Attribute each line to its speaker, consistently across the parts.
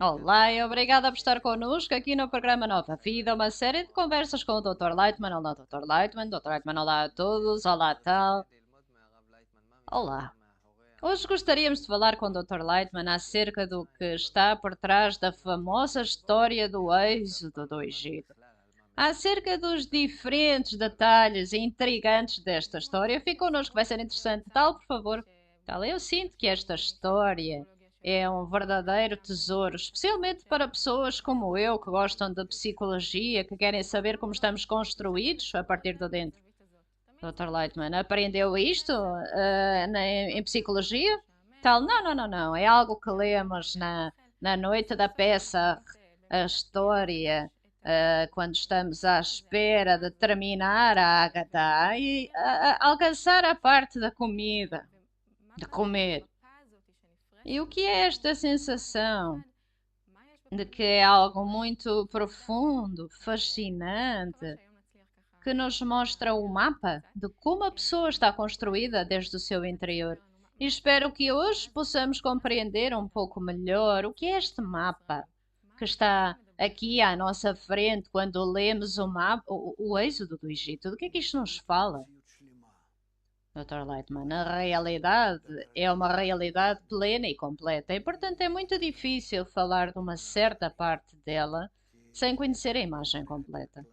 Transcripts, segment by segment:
Speaker 1: Olá e obrigada por estar connosco aqui no programa Nova Vida, uma série de conversas com o Dr. Lightman. Olá, Dr. Lightman. Dr. Lightman, olá a todos. Olá, tal. Olá. Hoje gostaríamos de falar com o Dr. Lightman acerca do que está por trás da famosa história do êxodo do Egito. Acerca dos diferentes detalhes intrigantes desta história, fica connosco, vai ser interessante. Tal, por favor. Tal, eu sinto que esta história é um verdadeiro tesouro, especialmente para pessoas como eu, que gostam de psicologia, que querem saber como estamos construídos a partir de dentro. Dr. Lightman, aprendeu isto em psicologia? Tal, não, não, não, não. É algo que lemos na noite da peça, a história, quando estamos à espera de terminar a Agatha e alcançar a parte da comida, de comer. E o que é esta sensação de que é algo muito profundo, fascinante, que nos mostra o mapa de como a pessoa está construída desde o seu interior? E espero que hoje possamos compreender um pouco melhor o que é este mapa que está aqui à nossa frente quando lemos o mapa, o êxodo do Egito. Do que é que isto nos fala? Dr. Lightman, a realidade é uma realidade plena e completa e, portanto, é muito difícil falar de uma certa parte dela sem conhecer a imagem completa.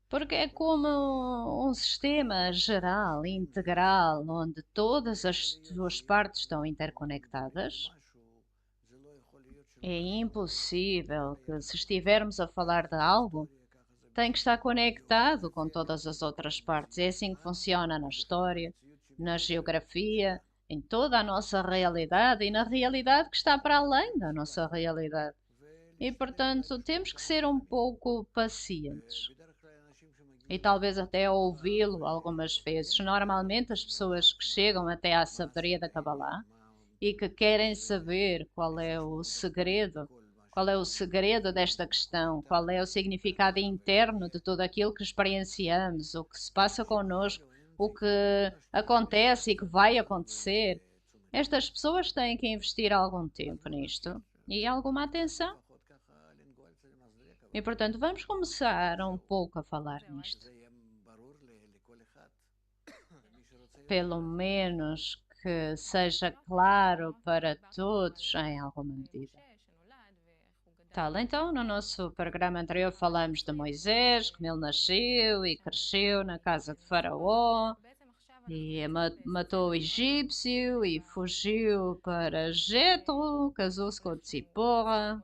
Speaker 1: Porque é como um sistema geral, integral, onde todas as suas partes estão interconectadas. É impossível que, se estivermos a falar de algo, tem que estar conectado com todas as outras partes. É assim que funciona na história, na geografia, em toda a nossa realidade e na realidade que está para além da nossa realidade. E, portanto, temos que ser um pouco pacientes. E talvez até ouvi-lo algumas vezes. Normalmente, as pessoas que chegam até à sabedoria da Kabbalah e que querem saber qual é o segredo desta questão, qual é o significado interno de tudo aquilo que experienciamos, o que se passa connosco, o que acontece e que vai acontecer. Estas pessoas têm que investir algum tempo nisto e alguma atenção. E portanto, vamos começar um pouco a falar nisto. Pelo menos que seja claro para todos em alguma medida. Tal, então, no nosso programa anterior falamos de Moisés, como ele nasceu e cresceu na casa de Faraó, e matou o egípcio e fugiu para Jetro, casou-se com Tzipora.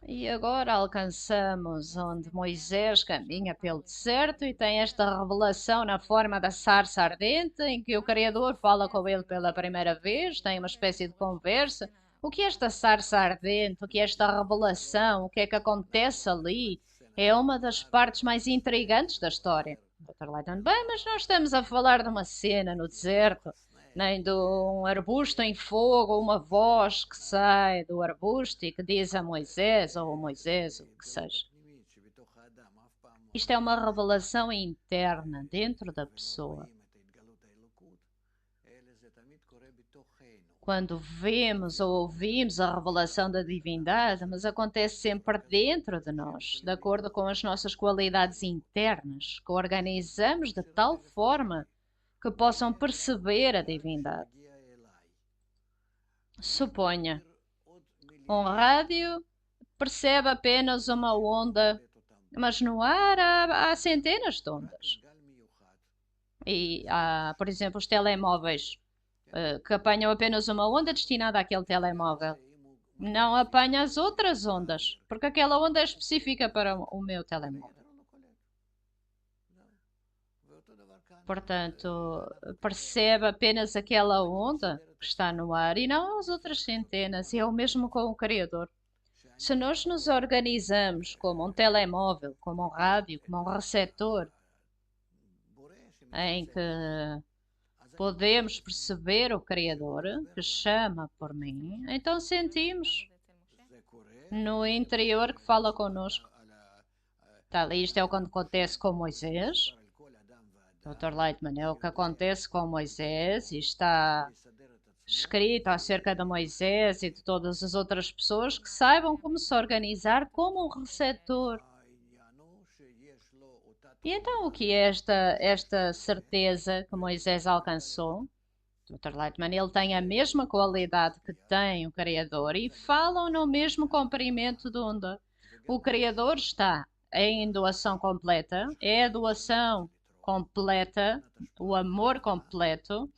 Speaker 1: E agora alcançamos onde Moisés caminha pelo deserto e tem esta revelação na forma da sarça ardente, em que o Criador fala com ele pela primeira vez, tem uma espécie de conversa. O que é esta sarça ardente? O que é esta revelação? O que é que acontece ali? É uma das partes mais intrigantes da história. Dr. Leighton, bem, mas nós estamos a falar de uma cena no deserto, nem de um arbusto em fogo, uma voz que sai do arbusto e que diz a Moisés, ou a Moisés, o que seja. Isto é uma revelação interna dentro da pessoa. Quando vemos ou ouvimos a revelação da divindade, mas acontece sempre dentro de nós, de acordo com as nossas qualidades internas, que organizamos de tal forma que possam perceber a divindade. Suponha, um rádio percebe apenas uma onda, mas no ar há centenas de ondas. E há, por exemplo, os telemóveis, que apanham apenas uma onda destinada àquele telemóvel. Não apanha as outras ondas, porque aquela onda é específica para o meu telemóvel. Portanto, percebe apenas aquela onda que está no ar e não as outras centenas. E é o mesmo com o Criador. Se nós nos organizamos como um telemóvel, como um rádio, como um receptor, em que podemos perceber o Criador que chama por mim, então sentimos no interior que fala connosco. Tá, isto é o que acontece com Moisés. Dr. Lightman, é o que acontece com Moisés e está escrito acerca de Moisés e de todas as outras pessoas que saibam como se organizar como um receptor. E então o que é esta certeza que Moisés alcançou? Dr. Lightman, ele tem a mesma qualidade que tem o Criador e falam no mesmo comprimento de onda. O Criador está em doação completa, é a doação completa, o amor completo.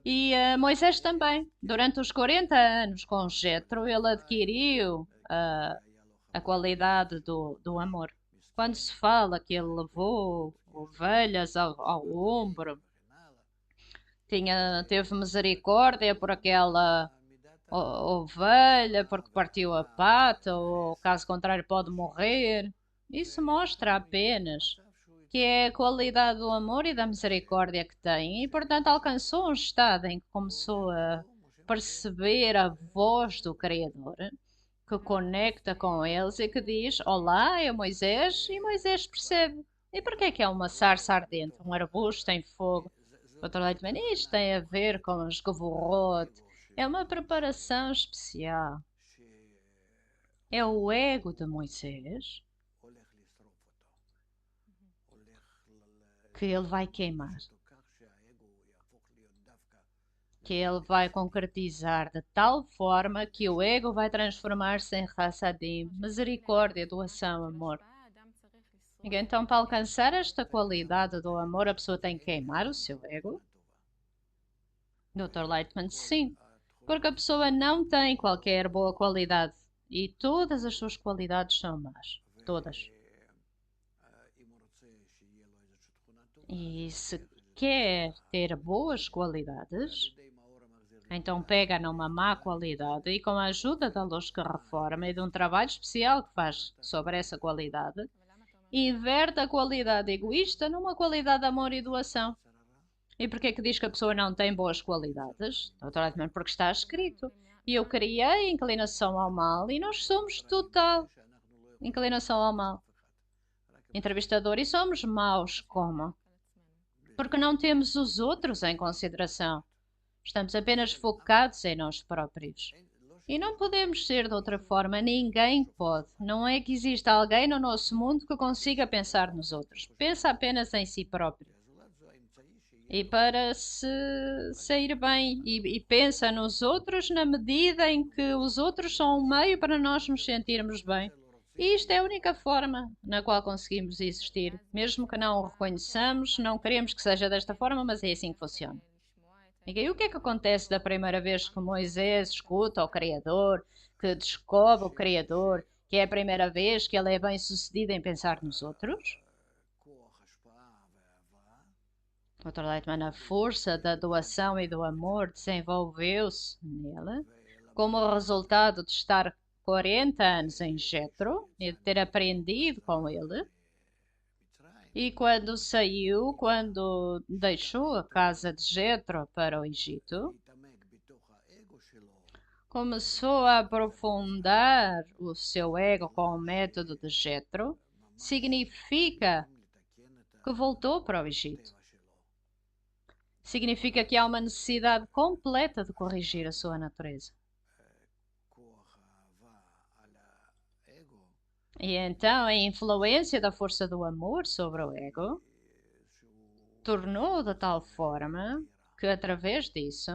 Speaker 1: E Moisés também, durante os 40 anos com Jetro, ele adquiriu a qualidade do amor. Quando se fala que ele levou ovelhas ao ombro, teve misericórdia por aquela ovelha porque partiu a pata, ou caso contrário pode morrer. Isso mostra apenas que é a qualidade do amor e da misericórdia que tem, e portanto alcançou um estado em que começou a perceber a voz do Criador, que conecta com eles e que diz: Olá, é Moisés, e Moisés percebe. E por que é uma sarça ardente, um arbusto em fogo? Outro Leitman, isto tem a ver com os esgovorrote. É uma preparação especial. É o ego de Moisés que ele vai queimar, que ele vai concretizar de tal forma que o ego vai transformar-se em Hassadim, misericórdia, doação, amor. Então, para alcançar esta qualidade do amor, a pessoa tem que queimar o seu ego? Dr. Lightman, sim, porque a pessoa não tem qualquer boa qualidade e todas as suas qualidades são más, todas. E se quer ter boas qualidades, então pega numa má qualidade e com a ajuda da luz que reforma e de um trabalho especial que faz sobre essa qualidade, inverte a qualidade egoísta numa qualidade de amor e doação. E porquê que diz que a pessoa não tem boas qualidades? Doutor, porque está escrito. E eu criei a inclinação ao mal e nós somos total inclinação ao mal. Entrevistador, e somos maus como? Porque não temos os outros em consideração. Estamos apenas focados em nós próprios. E não podemos ser de outra forma, ninguém pode. Não é que exista alguém no nosso mundo que consiga pensar nos outros. Pensa apenas em si próprio. E para se sair bem, e pensa nos outros na medida em que os outros são um meio para nós nos sentirmos bem. E isto é a única forma na qual conseguimos existir. Mesmo que não o reconheçamos, não queremos que seja desta forma, mas é assim que funciona. E o que é que acontece da primeira vez que Moisés escuta o Criador, que descobre o Criador, que é a primeira vez que ele é bem sucedido em pensar nos outros? Dr. Lightman, a força da doação e do amor desenvolveu-se nele como resultado de estar 40 anos em Jetro e de ter aprendido com ele. E quando saiu, quando deixou a casa de Jetro para o Egito, começou a aprofundar o seu ego com o método de Jetro, significa que voltou para o Egito. Significa que há uma necessidade completa de corrigir a sua natureza. E então a influência da força do amor sobre o ego tornou de tal forma que através disso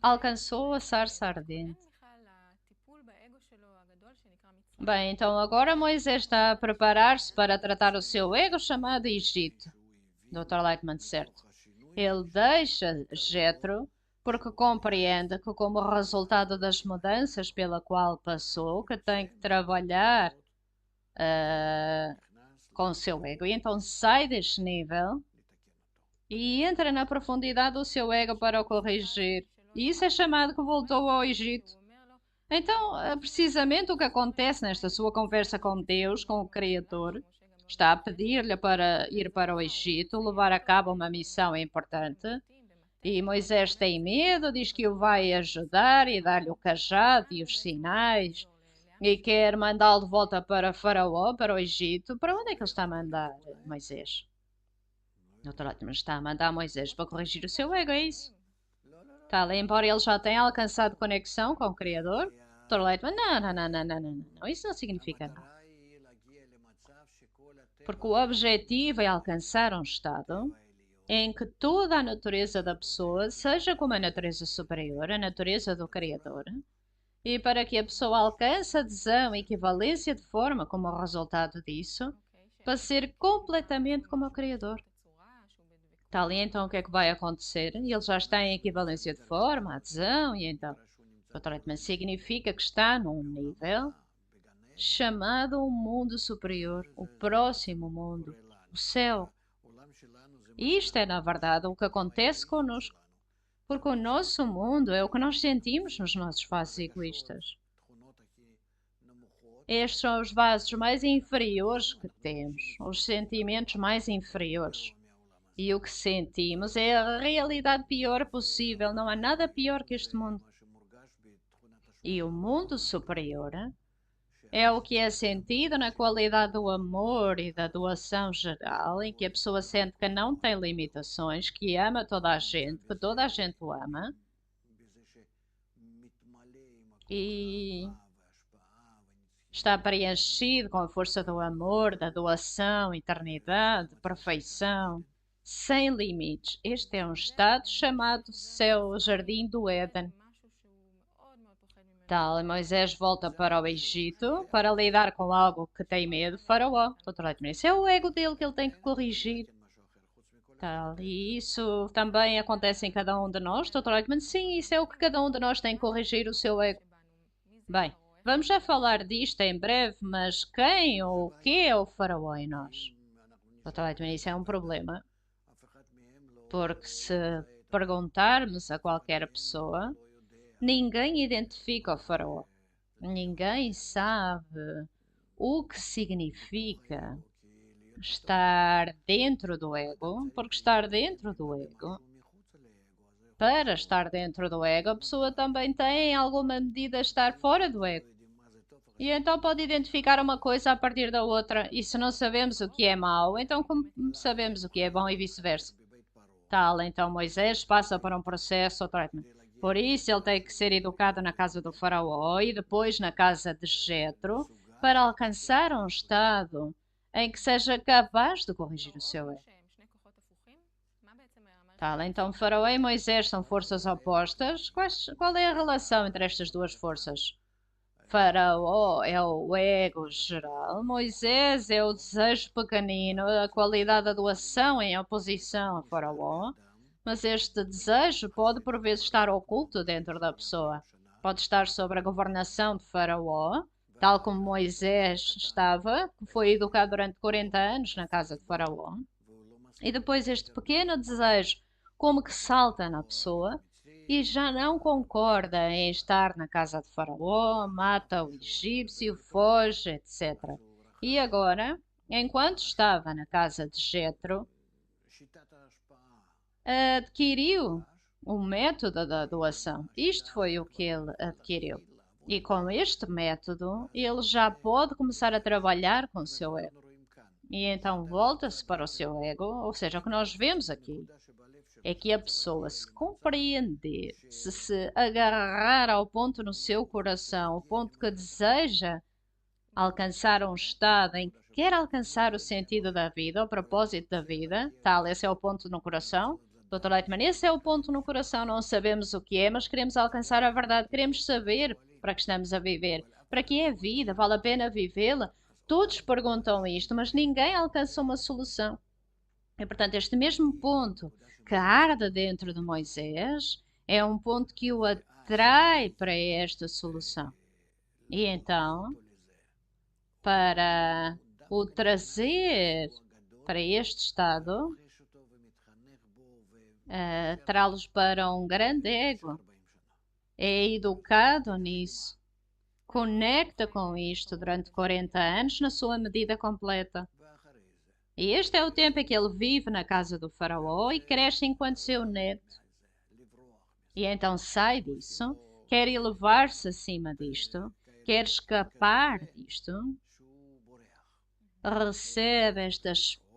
Speaker 1: alcançou a sarça ardente. Bem, então agora Moisés está a preparar-se para tratar o seu ego chamado Egito. Dr. Lightman, certo. Ele deixa Jetro porque compreende que como resultado das mudanças pela qual passou, que tem que trabalhar com o seu ego. E então sai deste nível e entra na profundidade do seu ego para o corrigir. E isso é chamado que voltou ao Egito. Então, precisamente o que acontece nesta sua conversa com Deus, com o Criador, está a pedir-lhe para ir para o Egito, levar a cabo uma missão importante. E Moisés tem medo, diz que o vai ajudar e dar-lhe o cajado e os sinais. E quer mandá-lo de volta para Faraó, para o Egito. Para onde é que ele está a mandar, Moisés? Dr. Lightman está a mandar Moisés para corrigir o seu ego, é isso? Tal, embora ele já tenha alcançado conexão com o Criador, Dr. Lightman, não, isso não significa nada. Porque o objetivo é alcançar um estado em que toda a natureza da pessoa seja como a natureza superior, a natureza do Criador, e para que a pessoa alcance a adesão e equivalência de forma como resultado disso, para ser completamente como o Criador. Tal, e então o que é que vai acontecer? Ele já está em equivalência de forma, adesão, e então o tratamento significa que está num nível chamado um mundo superior, o próximo mundo, o céu. E isto é, na verdade, o que acontece connosco, porque o nosso mundo é o que nós sentimos nos nossos vasos egoístas. Estes são os vasos mais inferiores que temos, os sentimentos mais inferiores. E o que sentimos é a realidade pior possível. Não há nada pior que este mundo. E o mundo superior é o que é sentido na qualidade do amor e da doação geral, em que a pessoa sente que não tem limitações, que ama toda a gente, que toda a gente o ama. E está preenchido com a força do amor, da doação, eternidade, perfeição, sem limites. Este é um estado chamado céu, jardim do Éden. Tal, Moisés volta para o Egito para lidar com algo que tem medo, Faraó. Isso é o ego dele que ele tem que corrigir. Tal, e isso também acontece em cada um de nós, Dr. Leitman? Sim, isso é o que cada um de nós tem que corrigir, o seu ego. Bem, vamos já falar disto em breve, mas quem ou o que é o Faraó em nós? Dr. Leitman, isso é um problema. Porque se perguntarmos a qualquer pessoa, ninguém identifica o Faraó. Ninguém sabe o que significa estar dentro do ego, porque estar dentro do ego, para estar dentro do ego, a pessoa também tem, em alguma medida, estar fora do ego. E então pode identificar uma coisa a partir da outra, e se não sabemos o que é mau, então como sabemos o que é bom e vice-versa? Tal, então Moisés passa por um processo de tratamento. Por isso ele tem que ser educado na casa do faraó e depois na casa de Jetro para alcançar um estado em que seja capaz de corrigir o seu erro. Tal, então faraó e Moisés são forças opostas. Qual é a relação entre estas duas forças? Faraó é o ego geral, Moisés é o desejo pequenino, a qualidade da doação em oposição a Faraó. Mas este desejo pode por vezes estar oculto dentro da pessoa. Pode estar sob a governação de Faraó, tal como Moisés estava, que foi educado durante 40 anos na casa de Faraó. E depois este pequeno desejo, como que salta na pessoa, e já não concorda em estar na casa de Faraó, mata o egípcio, foge, etc. E agora, enquanto estava na casa de Jetro, adquiriu o método da doação. Isto foi o que ele adquiriu. E com este método, ele já pode começar a trabalhar com o seu ego. E então volta-se para o seu ego, ou seja, o que nós vemos aqui é que a pessoa se compreender, se agarrar ao ponto no seu coração, o ponto que deseja alcançar um estado em que quer alcançar o sentido da vida, o propósito da vida, tal, esse é o ponto no coração. Dr. Leitman, esse é o ponto no coração, não sabemos o que é, mas queremos alcançar a verdade, queremos saber para que estamos a viver, para que é a vida, vale a pena vivê-la? Todos perguntam isto, mas ninguém alcança uma solução. E, portanto, este mesmo ponto que arde dentro de Moisés é um ponto que o atrai para esta solução. E então, para o trazer para este estado, trá-los para um grande ego, é educado nisso, conecta com isto durante 40 anos na sua medida completa. E este é o tempo em que ele vive na casa do faraó e cresce enquanto seu neto. E então sai disso, quer elevar-se acima disto, quer escapar disto, recebe esta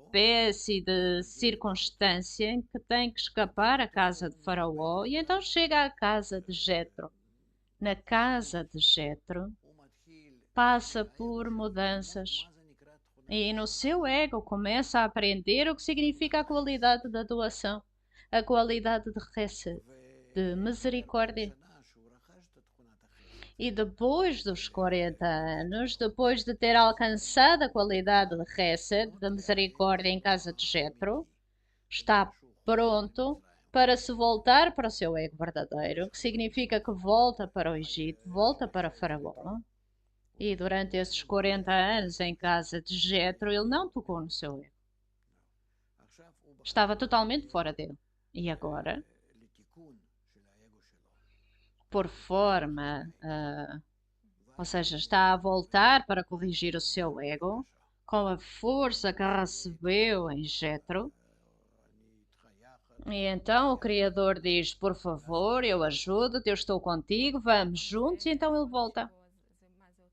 Speaker 1: espécie de circunstância em que tem que escapar à casa de Faraó e então chega à casa de Jetro. Na casa de Jetro, passa por mudanças e no seu ego começa a aprender o que significa a qualidade da doação, a qualidade de Hesed, de misericórdia. E depois dos 40 anos, depois de ter alcançado a qualidade de Hesed, de misericórdia em casa de Jetro, está pronto para se voltar para o seu ego verdadeiro, que significa que volta para o Egito, volta para Faraó. E durante esses 40 anos em casa de Jetro, ele não tocou no seu ego. Estava totalmente fora dele. E agora, por forma, ou seja, está a voltar para corrigir o seu ego, com a força que recebeu em Jetro. E então o Criador diz, por favor, eu ajudo-te, eu estou contigo, vamos juntos, e então ele volta.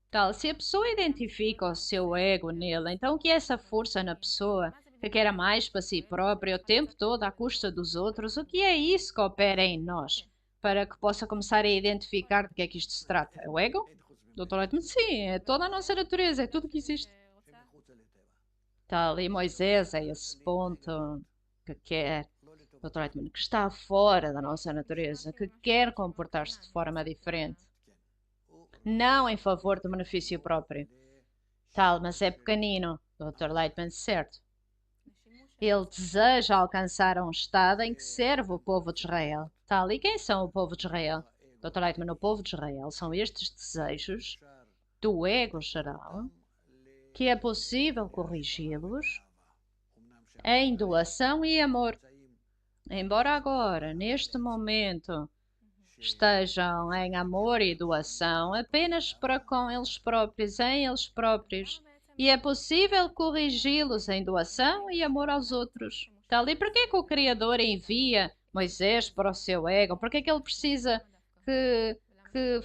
Speaker 1: Tal, se a pessoa identifica o seu ego nele, então o que é essa força na pessoa que quer mais para si própria o tempo todo à custa dos outros? O que é isso que opera em nós para que possa começar a identificar de que é que isto se trata? É o ego? Doutor Leitman, sim, é toda a nossa natureza, é tudo que existe. Tal, e Moisés é esse ponto que quer, Doutor Leitman, que está fora da nossa natureza, que quer comportar-se de forma diferente. Não em favor do benefício próprio. Tal, mas é pequenino, Dr. Leitman, certo. Ele deseja alcançar um estado em que serve o povo de Israel. Tal, e quem são o povo de Israel? Dr. Leitman, o povo de Israel são estes desejos do ego geral que é possível corrigi-los em doação e amor. Embora agora, neste momento, estejam em amor e doação apenas para com eles próprios, em eles próprios. E é possível corrigi-los em doação e amor aos outros. Tal, e por que o Criador envia Moisés para o seu ego? Por que ele precisa que, que,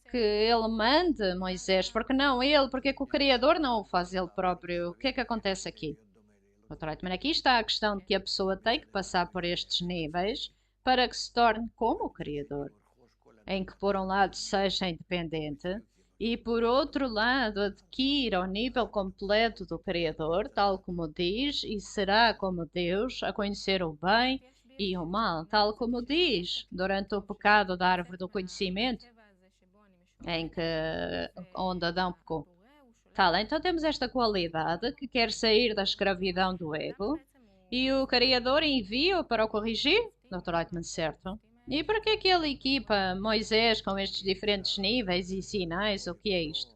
Speaker 1: que ele mande Moisés? Porque não ele? Porque o Criador não o faz ele próprio? O que é que acontece aqui? Dr. Leitman, aqui está a questão de que a pessoa tem que passar por estes níveis para que se torne como o Criador, em que por um lado seja independente e por outro lado adquira o nível completo do Criador, tal como diz, e será como Deus, a conhecer o bem e o mal, tal como diz durante o pecado da árvore do conhecimento, em que onde Adão pecou. Tal, então temos esta qualidade que quer sair da escravidão do ego e o Criador envia-o para o corrigir, Dr. Leitman, certo? E para que é que ele equipa Moisés com estes diferentes níveis e sinais? O que é isto?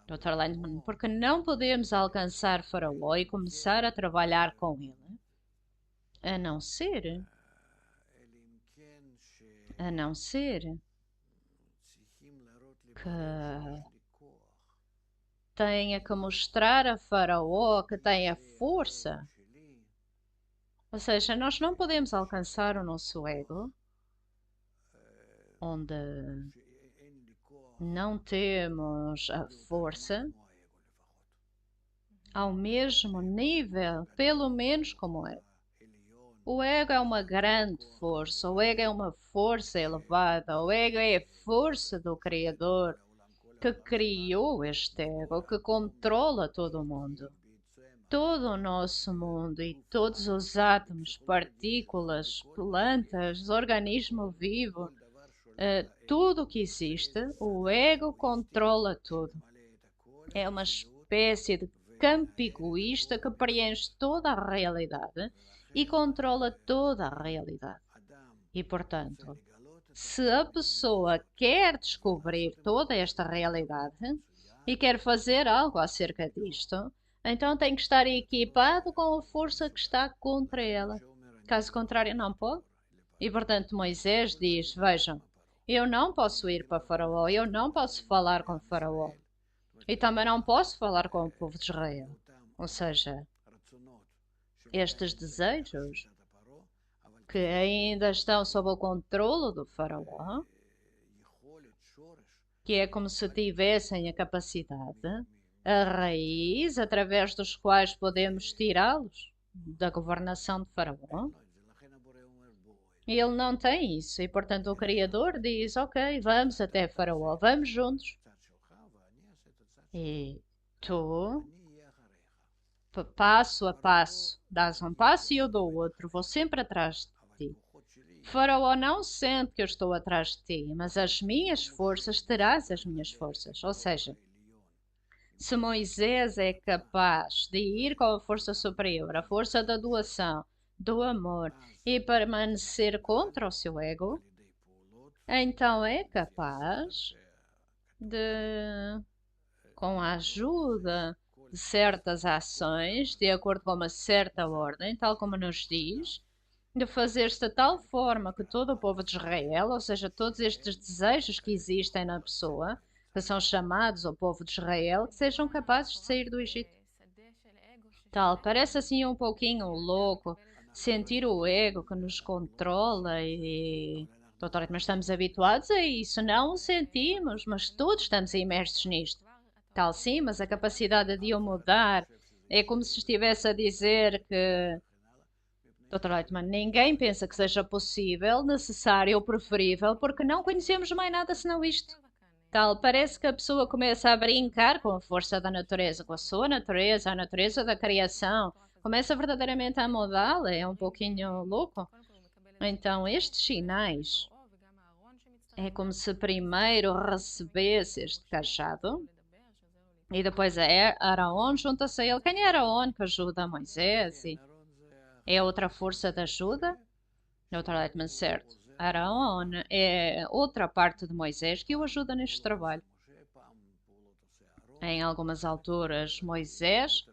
Speaker 1: Dr. Leitman, porque não podemos alcançar Faraó e começar a trabalhar com ele, a não ser que tenha que mostrar a Faraó que tem a força. Ou seja, nós não podemos alcançar o nosso ego, onde não temos a força ao mesmo nível, pelo menos como é. O ego é uma grande força, o ego é uma força elevada, o ego é a força do Criador que criou este ego, que controla todo o mundo. Todo o nosso mundo e todos os átomos, partículas, plantas, organismo vivo, tudo o que existe, o ego controla tudo. É uma espécie de campo egoísta que preenche toda a realidade e controla toda a realidade. E, portanto, se a pessoa quer descobrir toda esta realidade e quer fazer algo acerca disto, então tem que estar equipado com a força que está contra ela. Caso contrário, não pode. E, portanto, Moisés diz, vejam, eu não posso ir para Faraó, eu não posso falar com Faraó. E também não posso falar com o povo de Israel. Ou seja, estes desejos que ainda estão sob o controlo do Faraó, que é como se tivessem a capacidade, a raiz através dos quais podemos tirá-los da governação de Faraó. E ele não tem isso, e portanto o Criador diz: Ok, vamos até Faraó, vamos juntos. E tu, passo a passo, dás um passo e eu dou outro, vou sempre atrás de ti. Faraó não sente que eu estou atrás de ti, mas as minhas forças terás as minhas forças. Ou seja, se Moisés é capaz de ir com a força superior, a força da doação, do amor e permanecer contra o seu ego, então é capaz de, com a ajuda de certas ações, de acordo com uma certa ordem, tal como nos diz, de fazer-se de tal forma que todo o povo de Israel, ou seja, todos estes desejos que existem na pessoa, que são chamados ao povo de Israel, que sejam capazes de sair do Egito. Tal, parece assim um pouquinho louco, sentir o ego que nos controla e... Doutora, mas estamos habituados a isso, não o sentimos, mas todos estamos imersos nisto. Tal, sim, mas a capacidade de o mudar é como se estivesse a dizer que Dr. Leitman, ninguém pensa que seja possível, necessário ou preferível porque não conhecemos mais nada senão isto. Tal, parece que a pessoa começa a brincar com a força da natureza, com a sua natureza, a natureza da criação, começa verdadeiramente a mudá-la, é um pouquinho louco. Então, estes sinais é como se primeiro recebesse este cajado e depois Araón junta-se a ele. Quem é Araón que ajuda Moisés? E é outra força de ajuda? Dr. Leitman, certo. Araón é outra parte de Moisés que o ajuda neste trabalho. Em algumas alturas, Moisés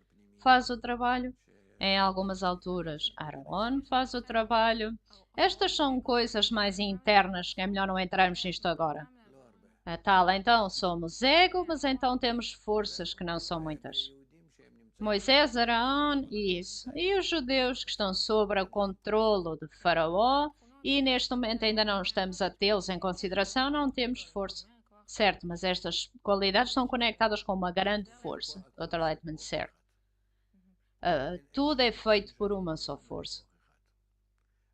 Speaker 1: faz o trabalho. Em algumas alturas, Araón faz o trabalho. Estas são coisas mais internas, que é melhor não entrarmos nisto agora. Tal, então somos ego, mas então temos forças que não são muitas. Moisés, Araón e isso. E os judeus que estão sob o controlo de Faraó e neste momento ainda não estamos a tê-los em consideração, não temos força. Certo, mas estas qualidades estão conectadas com uma grande força. Dr. Leitman, certo. Tudo é feito por uma só força.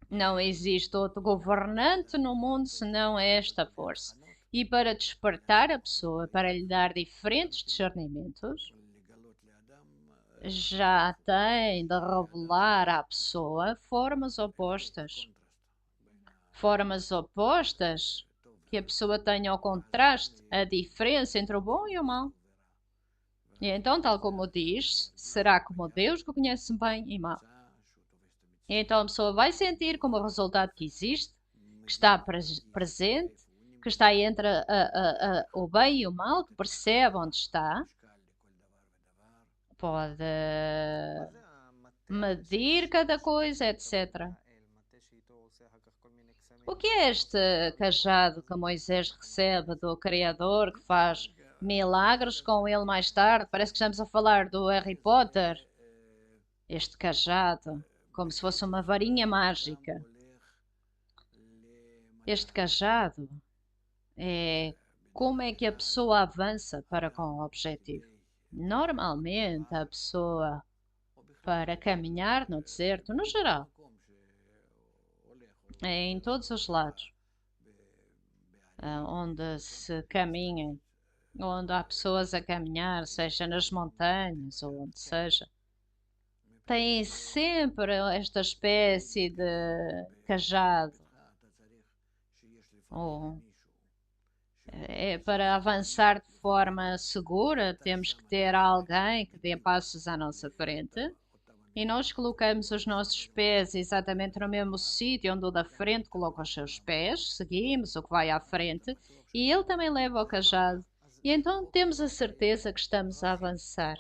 Speaker 1: Não existe outro governante no mundo senão esta força. E para despertar a pessoa, para lhe dar diferentes discernimentos, já tem de revelar à pessoa formas opostas. Formas opostas que a pessoa tenha o contraste, a diferença entre o bom e o mal. E então, tal como diz, será como Deus que conhece bem e mal. E então a pessoa vai sentir como resultado que existe, que está presente, que está entre o bem e o mal, que percebe onde está, pode medir cada coisa, etc. O que é este cajado que Moisés recebe do Criador, que faz milagres com ele mais tarde? Parece que estamos a falar do Harry Potter. Este cajado, como se fosse uma varinha mágica. Este cajado é como é que a pessoa avança para com o objetivo. Normalmente, a pessoa, para caminhar no deserto, no geral, em todos os lados, onde se caminha, onde há pessoas a caminhar, seja nas montanhas ou onde seja, tem sempre esta espécie de cajado. Ou, para avançar de forma segura, temos que ter alguém que dê passos à nossa frente. E nós colocamos os nossos pés exatamente no mesmo sítio onde o da frente coloca os seus pés, seguimos o que vai à frente e ele também leva o cajado. E então temos a certeza que estamos a avançar.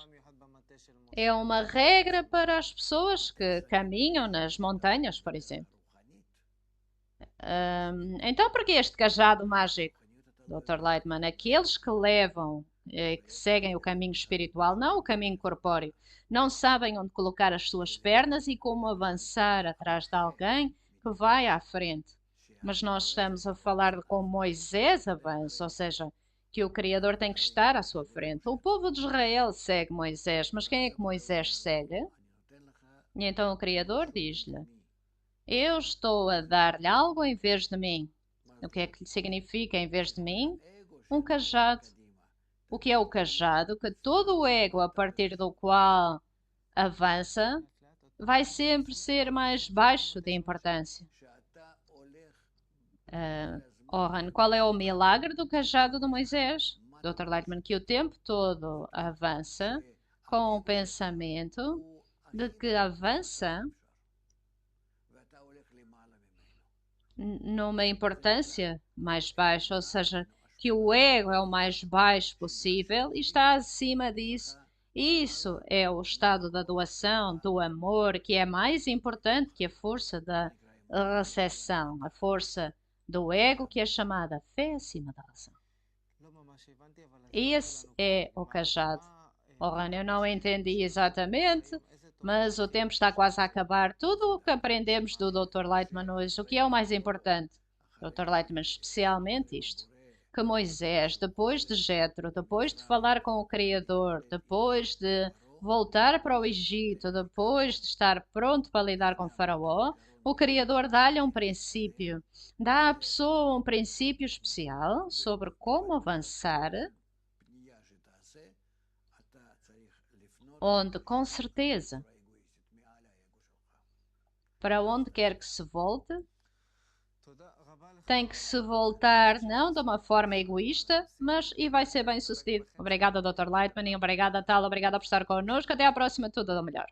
Speaker 1: É uma regra para as pessoas que caminham nas montanhas, por exemplo. Então, por que este cajado mágico, Dr. Leitman? Aqueles que levam, que seguem o caminho espiritual, não o caminho corpóreo, não sabem onde colocar as suas pernas e como avançar atrás de alguém que vai à frente. Mas nós estamos a falar de como Moisés avança, ou seja, que o Criador tem que estar à sua frente. O povo de Israel segue Moisés, mas quem é que Moisés segue? E então o Criador diz-lhe: eu estou a dar-lhe algo em vez de mim. O que é que significa em vez de mim? Um cajado. O que é o cajado? Que todo o ego a partir do qual avança vai sempre ser mais baixo de importância. Oran, qual é o milagre do cajado de Moisés? Dr. Lightman, que o tempo todo avança com o pensamento de que avança numa importância mais baixa, ou seja, que o ego é o mais baixo possível e está acima disso. Isso é o estado da doação, do amor, que é mais importante que a força da recepção, a força do ego, que é chamada fé acima da razão. Esse é o cajado. Oran, eu não entendi exatamente, mas o tempo está quase a acabar. Tudo o que aprendemos do Dr. Lightman hoje, o que é o mais importante? Dr. Lightman, especialmente isto. Que Moisés, depois de Jetro, depois de falar com o Criador, depois de voltar para o Egito, depois de estar pronto para lidar com Faraó, o Criador dá-lhe um princípio, dá à pessoa um princípio especial sobre como avançar, onde com certeza, para onde quer que se volte, tem que se voltar não de uma forma egoísta, mas e vai ser bem sucedido. Obrigada, Dr. Lightman, e obrigada, Tal, obrigada por estar connosco. Até à próxima, tudo do melhor.